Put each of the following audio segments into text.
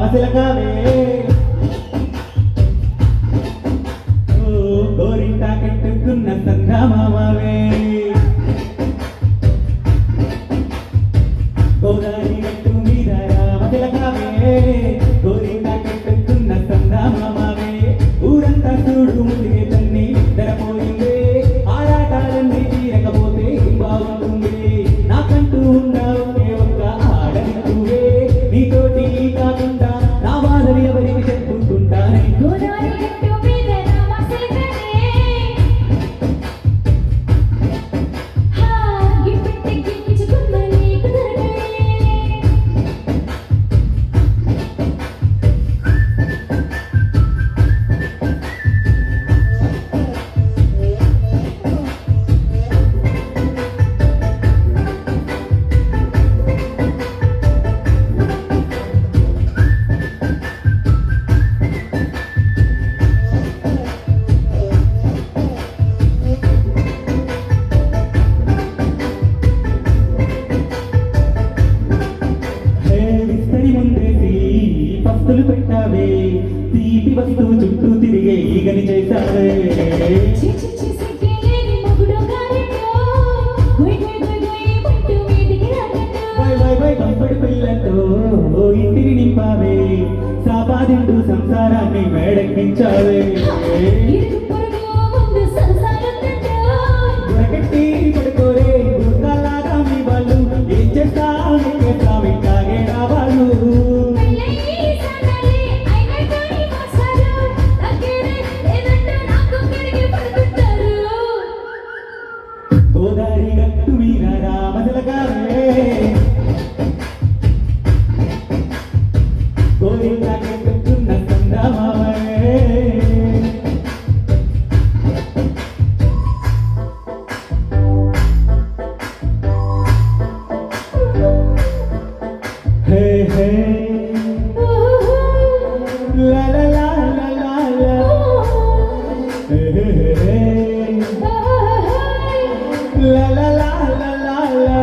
రామశిలకావే గోరింట కట్టుకున్న సంగమామవే గోదారి గట్టు మీద రామశిలకావే గోరింట కట్టుకున్న సంగమామవే ఊరంతా చూడు ముందుకే తన్ని నిద్రపోయిందే ఆరాటాలన్నీ తీరకపోతే బాగుంటుంది నాకంటూ ఉన్నావు ఒక్క ఆడని నువ్వే నీతోటి కాకుండా నా బాధలు ఎవరికి చెప్పుకుంటానే గోదారి గట్టు మీద రామశిలకనే హా గిఫ్ట్ గిచ్చుకున్న నీకు దొరకనే పస్తులు పెట్టావే తీపి వస్తువు చుట్టూ తిరిగే ఈగని చేశావే చిచి సిగ్గేలేని మొగుడు గారెటో గోయ్ గోయ్ గోయ్ గోయ్ పట్టు మీదికి రాగటో కంపడి పిల్లతో ఇంటిని నింపావే సాపాదింటూ సంసారాన్ని మేడెక్కించావే ఇరుగు పొరుగు ముందు సంసారంతో గురగట్టి పడుకోరే గుర్రాలాగా మీ వాళ్ళు ఏం చేస్తావు ఇట్లాగే రావాళ్ళు గోదారి గట్టు మీద రామశిలకావే గోరింట కట్టుకున్న సంగమామవే హే హే లా లా లా లా లా లా హే హే హే la la la la la la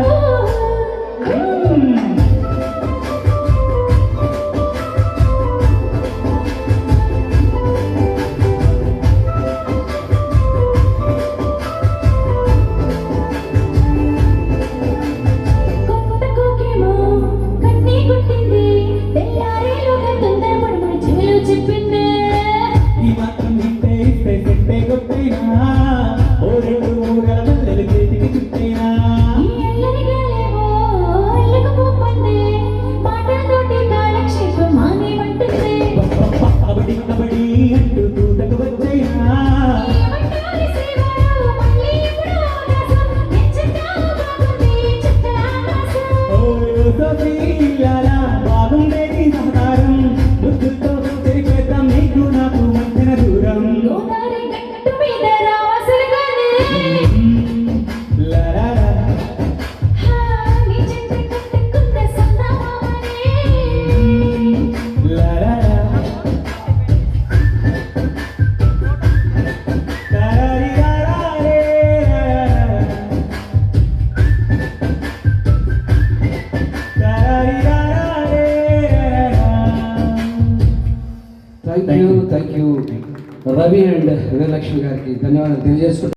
కొత్త కోకేమో కన్నీ కొట్టింది తెల్లారేలోగా తొందరపడి మన చెవిలో చెప్పింది ఈ మాత్రం ఇస్తే సెట్టే కొట్టేనా ఓ రెండు మూగల మల్లెలు చేతికి చుట్టేనా ఈ ఎల్లని గాలేమో ఎల్లకపోమంది మాటలతోటి కాలక్షేపం మానేమంటుంది కబడ్డీ కబడ్డీ అంటూ తూటకు వచ్చేనా ఏమంటారు శ్రీవారు మళ్ళీ ఎప్పుడు అవకాశం ఎంచుతావు బాగుంది చక్కర ఆకాశం ఓ సోసీలాలా బాగుండేది సహకారం ముద్దుతో తెరిపేద్దాం నీకు నాకు మధ్యన దూరం గోదారి గట్టు మీద రామశిలకనే లా లా లా హా నీ చెంత కట్టుకున్న సంగమామనే la la la thank you Ravi and Veeralakshmi గారికి ధన్యవాదాలు తెలియజేసుకుంటాను.